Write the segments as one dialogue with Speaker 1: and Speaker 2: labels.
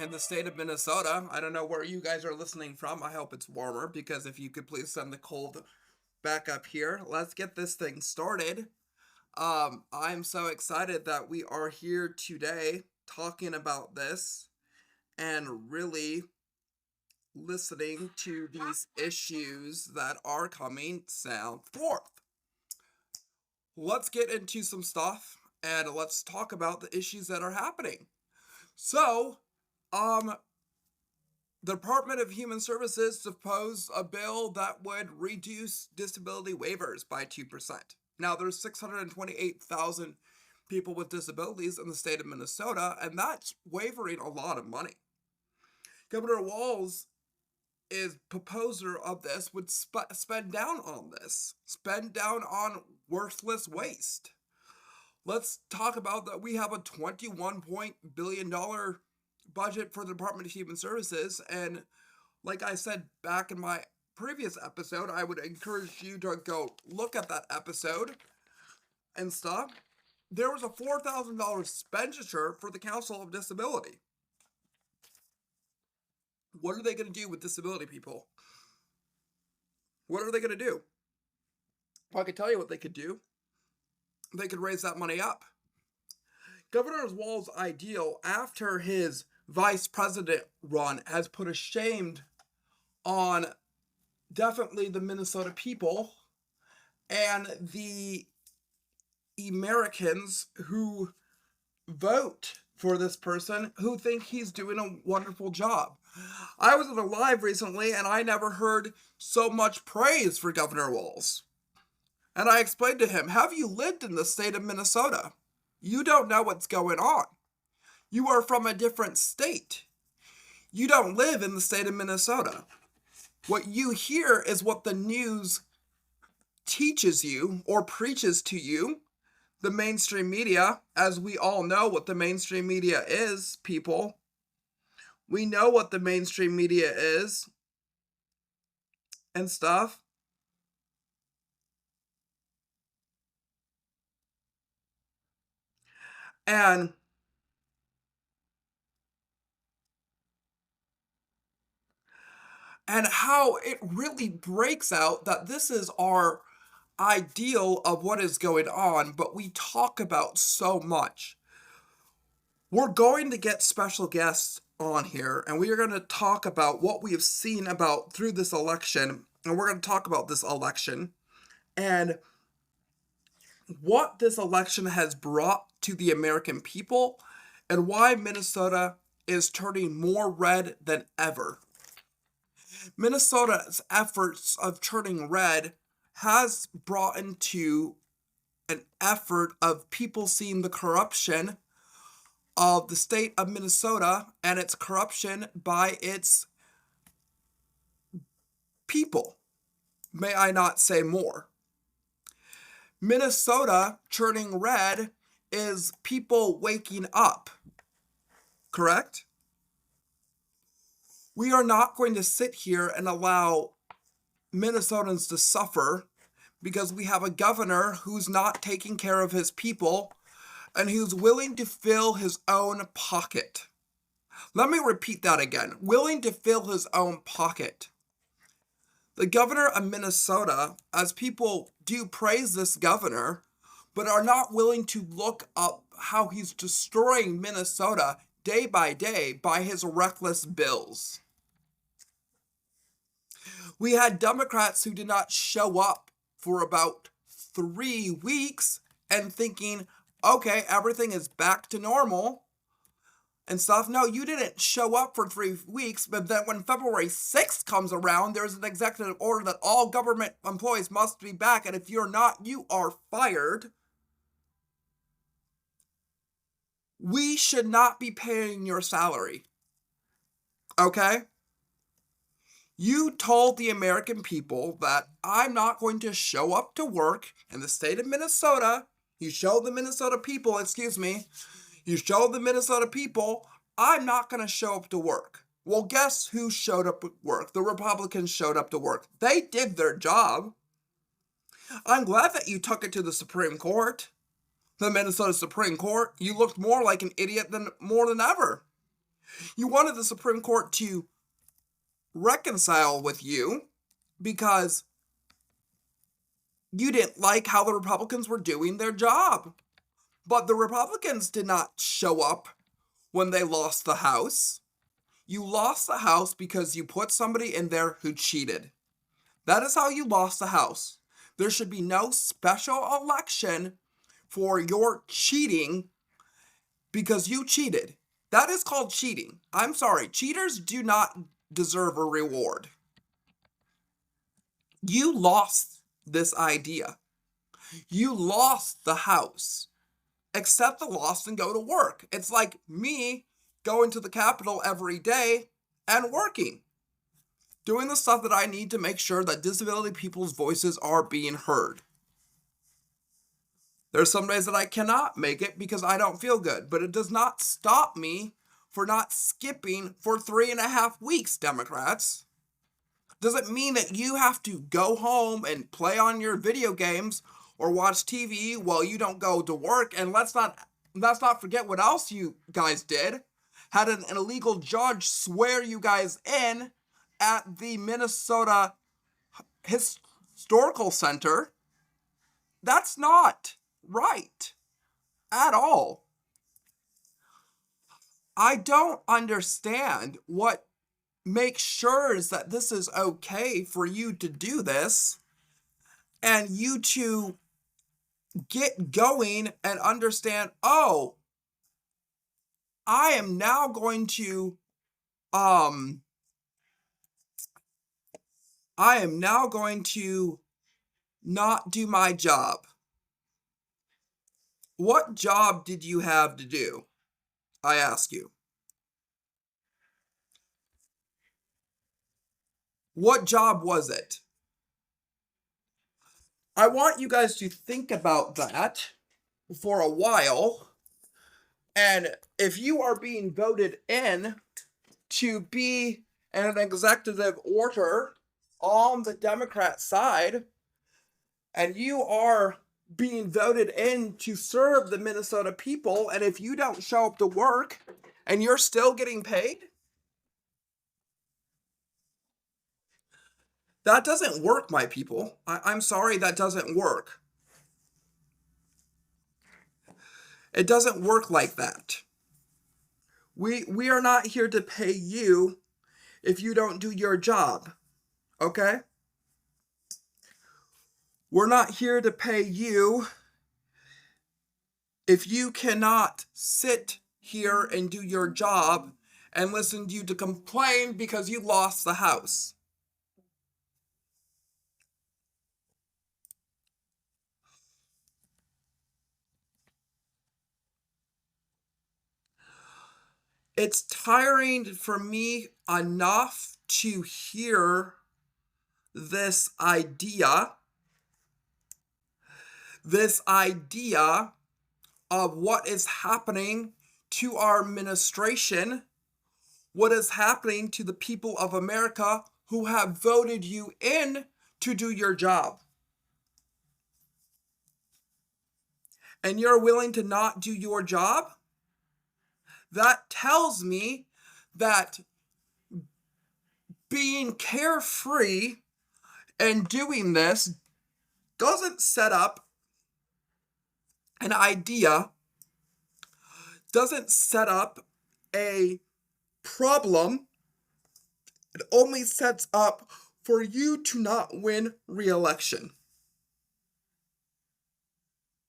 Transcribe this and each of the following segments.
Speaker 1: in the state of Minnesota. I don't know where you guys are listening from. I hope it's warmer because if you could please send the cold back up here. Let's get this thing started. I'm so excited that we are here today talking about this and really listening to these issues that are coming sound forth. Let's get into some stuff and let's talk about the issues that are happening. So, um, the Department of Human Services proposed a bill that would reduce disability waivers by 2%. Now, there's 628,000 people with disabilities in the state of Minnesota, and that's wavering a lot of money. Governor Walz is proposer of this would spend down on this, spend down on worthless waste. Let's talk about that. We have a $21 billion budget for the Department of Human Services, and like I said back in my previous episode, I would encourage you to go look at that episode and stuff. There was a $4,000 expenditure for the Council of Disability. What are they going to do with disability people? What are they going to do? Well, I could tell you what they could do. They could raise that money up. Governor Walz's ideal after his vice president run has put a shame on definitely the Minnesota people and the Americans who vote for this person who think he's doing a wonderful job. I was at a live recently and I never heard so much praise for Governor Walz. And I explained to him, have you lived in the state of Minnesota? You don't know what's going on. You are from a different state. You don't live in the state of Minnesota. What you hear is what the news teaches you or preaches to you. The mainstream media, as we all know what the mainstream media is, people. We know what the mainstream media is and stuff. And how it really breaks out that this is our ideal of what is going on, but we talk about so much. We're going to get special guests on here, and we are going to talk about what we have seen about through this election, and we're going to talk about this election and what this election has brought to the American people and why Minnesota is turning more red than ever. Minnesota's efforts of turning red has brought into an effort of people seeing the corruption of the state of Minnesota and its corruption by its people. May I not say more? Minnesota turning red is people waking up, correct? We are not going to sit here and allow Minnesotans to suffer because we have a governor who's not taking care of his people and who's willing to fill his own pocket. Let me repeat that again. Willing to fill his own pocket. The governor of Minnesota, as people do praise this governor, but are not willing to look up how he's destroying Minnesota day by day by his reckless bills. We had Democrats who did not show up for about 3 weeks and thinking, okay, everything is back to normal and stuff. No, you didn't show up for 3 weeks, but then when February 6th comes around, there's an executive order that all government employees must be back, and if you're not, you are fired. We should not be paying your salary. Okay? You told the American people that I'm not going to show up to work in the state of Minnesota. You showed the Minnesota people, you showed the Minnesota people, I'm not going to show up to work. Well, guess who showed up at work? The Republicans showed up to work. They did their job. I'm glad that you took it to the Supreme Court. The Minnesota Supreme Court. You looked more like an idiot than more than ever. You wanted the Supreme Court to reconcile with you because you didn't like how the Republicans were doing their job. But the Republicans did not show up when they lost the House. You lost the House because you put somebody in there who cheated. That is how you lost the House. There should be no special election for your cheating because you cheated. That is called cheating. I'm sorry. Cheaters do not deserve a reward. You lost this idea. You lost the House. Accept the loss and go to work. It's like me going to the Capitol every day and working. Doing the stuff that I need to make sure that disability people's voices are being heard. There's some days that I cannot make it because I don't feel good, but it does not stop me for not skipping for 3.5 weeks, Democrats. Doesn't mean that you have to go home and play on your video games or watch TV while you don't go to work. And let's not forget what else you guys did. Had an illegal judge swear you guys in at the Minnesota Historical Center. That's not right at all. I don't understand what makes sure that this is okay for you to do this and you to get going and understand, oh, I am now going to not do my job. What job did you have to do? I ask you. What job was it? I want you guys to think about that for a while. And if you are being voted in to be an executive order on the Democrat side, and you are being voted in to serve the Minnesota people, and if you don't show up to work and you're still getting paid, that doesn't work, my people. I'm sorry, that doesn't work. It doesn't work like that. We are not here to pay you if you don't do your job, okay? We're not here to pay you if you cannot sit here and do your job and listen to you to complain because you lost the House. It's tiring for me enough to hear this idea of what is happening to our administration, what is happening to the people of America who have voted you in to do your job. And you're willing to not do your job? That tells me that being carefree and doing this doesn't set up an idea, doesn't set up a problem. It only sets up for you to not win re-election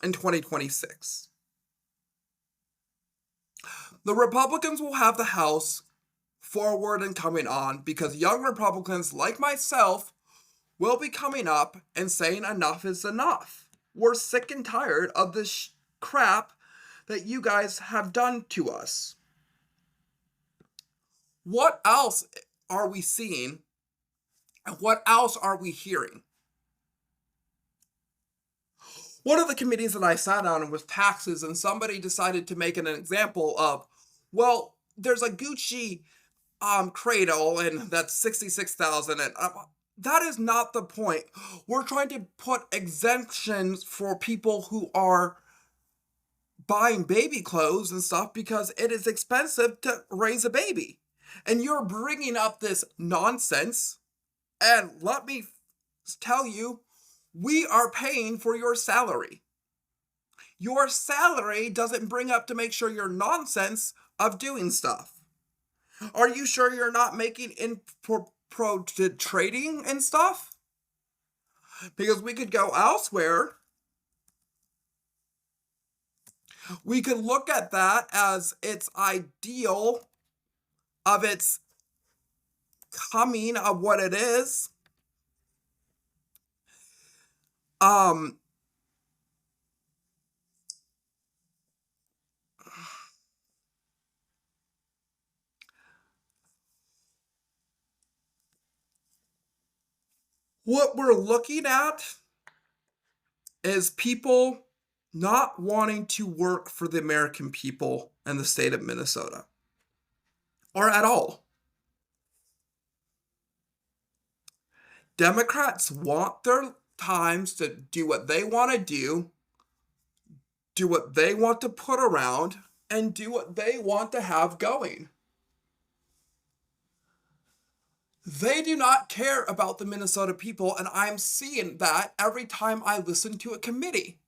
Speaker 1: in 2026. The Republicans will have the House forward and coming on because young Republicans like myself will be coming up and saying enough is enough. We're sick and tired of this crap that you guys have done to us. What else are we seeing? And what else are we hearing? One of the committees that I sat on was taxes, and somebody decided to make an example of, well, there's a Gucci cradle, and that's $66,000, and that is not the point. We're trying to put exemptions for people who are buying baby clothes and stuff because it is expensive to raise a baby. And you're bringing up this nonsense. And let me tell you, we are paying for your salary. Your salary doesn't bring up to make sure your nonsense of doing stuff. Are you sure you're not making in pro to trading and stuff? Because we could go elsewhere. We could look at that as its ideal of its coming of what it is. What we're looking at is people not wanting to work for the American people and the state of Minnesota, or at all. Democrats want their times to do what they want to do what they want to put around, and do what they want to have going. They do not care about the Minnesota people, and I'm seeing that every time I listen to a committee.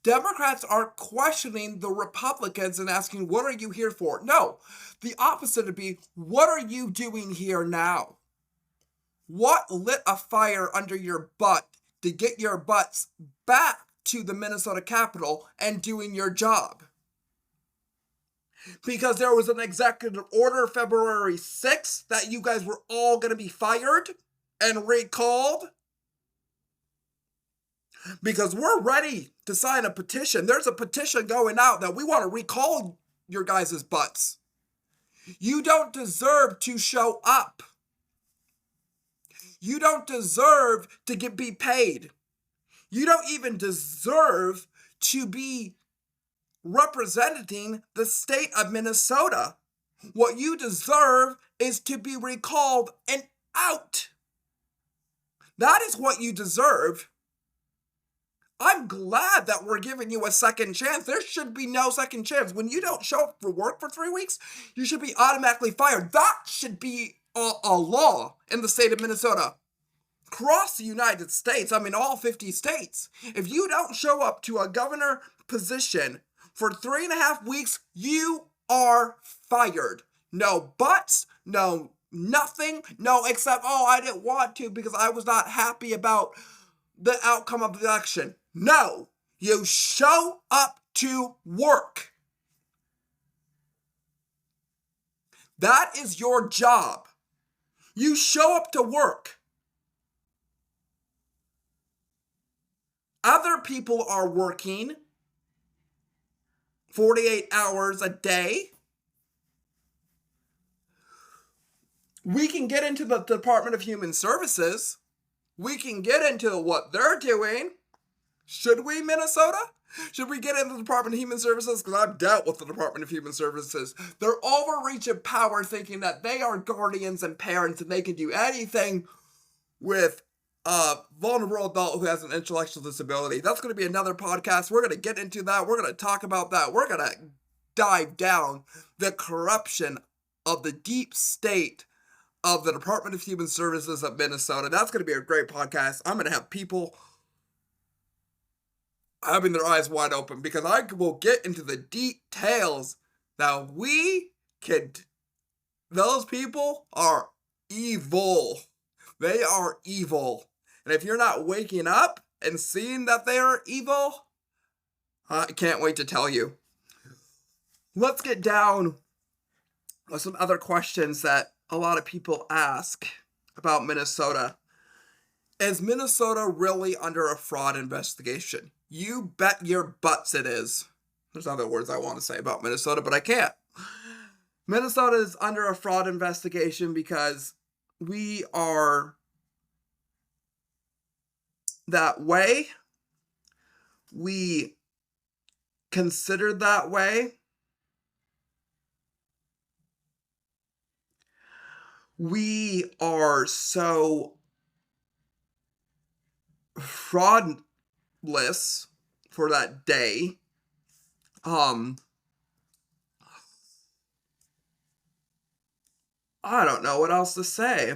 Speaker 1: Democrats are questioning the Republicans and asking, what are you here for? No, the opposite would be, what are you doing here now? What lit a fire under your butt to get your butts back to the Minnesota Capitol and doing your job? Because there was an executive order February 6th that you guys were all going to be fired and recalled? Because we're ready to sign a petition. There's a petition going out that we want to recall your guys' butts. You don't deserve to show up. You don't deserve to be paid. You don't even deserve to be representing the state of Minnesota. What you deserve is to be recalled and out. That is what you deserve. I'm glad that we're giving you a second chance. There should be no second chance. When you don't show up for work for 3 weeks, you should be automatically fired. That should be a law in the state of Minnesota. Across the United States, all 50 states. If you don't show up to a governor position for 3.5 weeks, you are fired. No buts, no nothing, no except, I didn't want to because I was not happy about the outcome of the election. No, you show up to work. That is your job. You show up to work. Other people are working 48 hours a day. We can get into the Department of Human Services. We can get into what they're doing. Should we, Minnesota? Should we get into the Department of Human Services? Because I've dealt with the Department of Human Services. They're overreaching power, thinking that they are guardians and parents and they can do anything with a vulnerable adult who has an intellectual disability. That's going to be another podcast. We're going to get into that. We're going to talk about that. We're going to dive down the corruption of the deep state of the Department of Human Services of Minnesota. That's going to be a great podcast. I'm going to have people having their eyes wide open because I will get into the details that those people are evil. They are evil. And if you're not waking up and seeing that they are evil, I can't wait to tell you. Let's get down with some other questions that a lot of people ask about Minnesota. Is Minnesota really under a fraud investigation? You bet your butts it is. There's other words I want to say about Minnesota, but I can't. Minnesota is under a fraud investigation because we are that way. We considered that way. We are so fraudless for that day. Um, I don't know what else to say.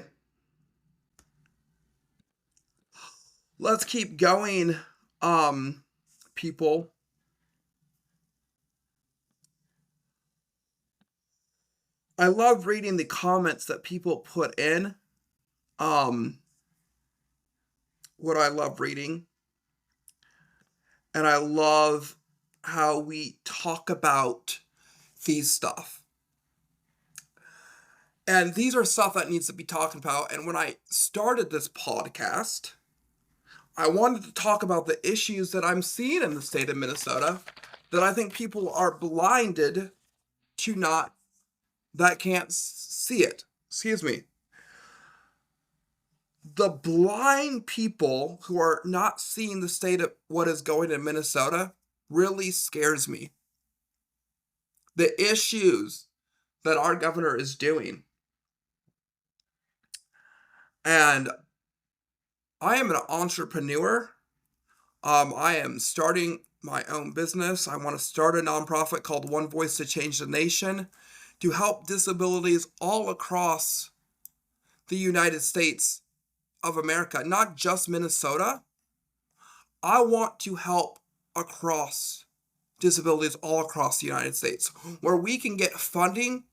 Speaker 1: Let's keep going, people. I love reading the comments that people put in. Um, what I love reading. And I love how we talk about these stuff. And these are stuff that needs to be talked about. And when I started this podcast, I wanted to talk about the issues that I'm seeing in the state of Minnesota that I think people are blinded to not, that can't see it. Excuse me. The blind people who are not seeing the state of what is going in Minnesota really scares me. The issues that our governor is doing. And I am an entrepreneur. I am starting my own business. I want to start a nonprofit called One Voice to Change the Nation to help disabilities all across the United States of America, not just Minnesota. I want to help across disabilities all across the United States, where we can get funding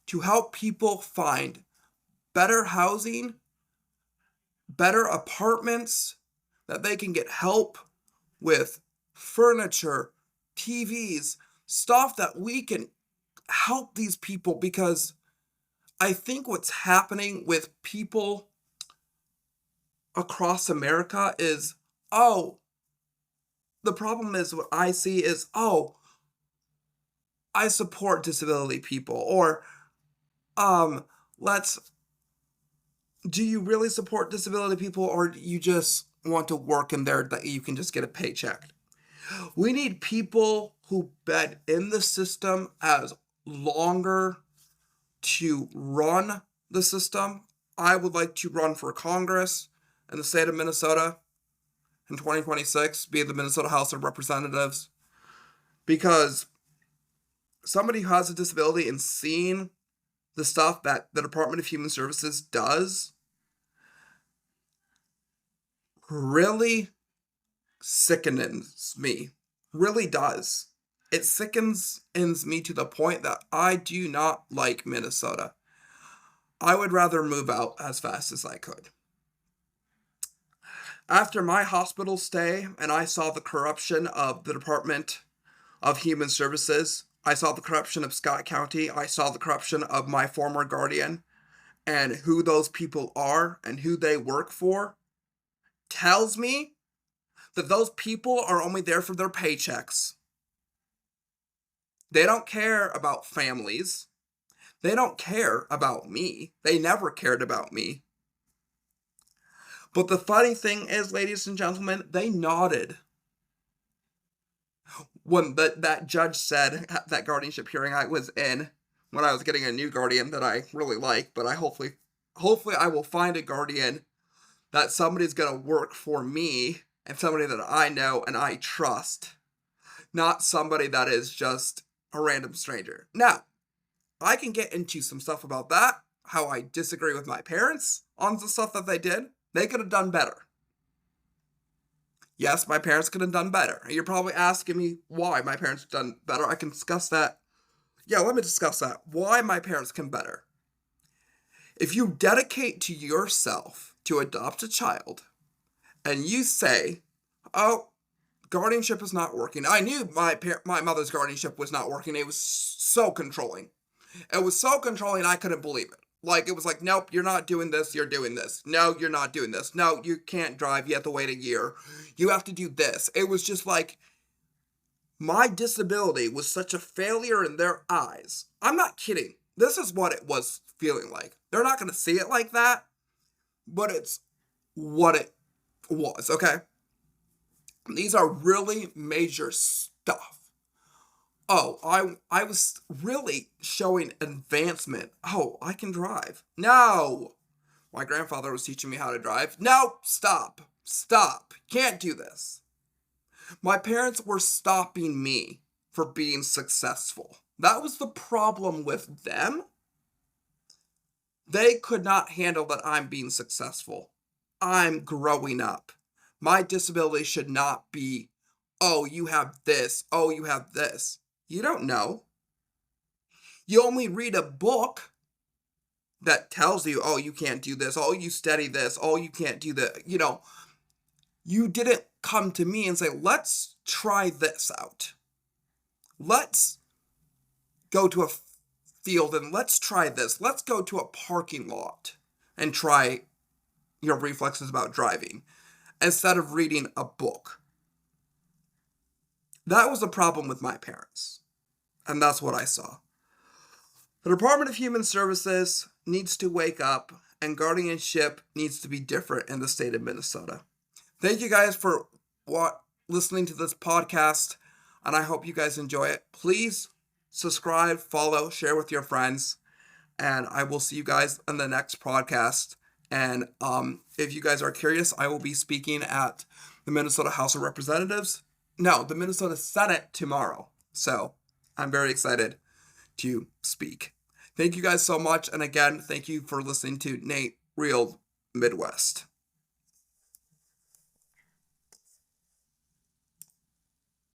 Speaker 1: to help people find better housing, better apartments, that they can get help with furniture, TVs, stuff that we can help these people, because I think what's happening with people across America is, oh, the problem is what I see is, oh, I support disability people, or let's, do you really support disability people, or do you just want to work in there that you can just get a paycheck? We need people who've been in the system as longer to run the system. I would like to run for Congress in the state of Minnesota in 2026, be the Minnesota House of Representatives, because somebody who has a disability and seeing the stuff that the Department of Human Services does really sickens me. Really does. It sickens me to the point that I do not like Minnesota. I would rather move out as fast as I could. After my hospital stay and I saw the corruption of the Department of Human Services, I saw the corruption of Scott County, I saw the corruption of my former guardian, and who those people are and who they work for, tells me that those people are only there for their paychecks. They don't care about families. They don't care about me. They never cared about me. But the funny thing is, ladies and gentlemen, they nodded when that judge said at that guardianship hearing I was in, when I was getting a new guardian that I really like, but I hopefully I will find a guardian that somebody's going to work for me and somebody that I know and I trust, not somebody that is just a random stranger. Now, I can get into some stuff about that, how I disagree with my parents on the stuff that they did. They could have done better. Yes, my parents could have done better. You're probably asking me why my parents have done better. I can discuss that. Yeah, let me discuss that. Why my parents can better. If you dedicate to yourself to adopt a child, and you say, oh, guardianship is not working. I knew my mother's guardianship was not working. It was so controlling. It was so controlling, I couldn't believe it. Like, it was like, nope, you're not doing this, you're doing this. No, you're not doing this. No, you can't drive, you have to wait a year. You have to do this. It was just like, my disability was such a failure in their eyes. I'm not kidding. This is what it was feeling like. They're not going to see it like that, but it's what it was, okay? These are really major stuff. Oh, I was really showing advancement. Oh, I can drive. No! My grandfather was teaching me how to drive. No! Stop! Stop! Can't do this. My parents were stopping me for being successful. That was the problem with them. They could not handle that I'm being successful. I'm growing up. My disability should not be, oh, you have this, oh, you have this. You don't know. You only read a book that tells you, oh, you can't do this, oh, you study this, oh, you can't do that. You didn't come to me and say, let's try this out. Let's go to a field and let's try this. Let's go to a parking lot and try your reflexes about driving instead of reading a book. That was the problem with my parents. And that's what I saw. The Department of Human Services needs to wake up, and guardianship needs to be different in the state of Minnesota. Thank you guys for listening to this podcast, and I hope you guys enjoy it. Please subscribe, follow, share with your friends, and I will see you guys in the next podcast. And if you guys are curious, I will be speaking at the Minnesota House of Representatives. No, the Minnesota Senate tomorrow. So I'm very excited to speak. Thank you guys so much. And again, thank you for listening to Nate Real Midwest.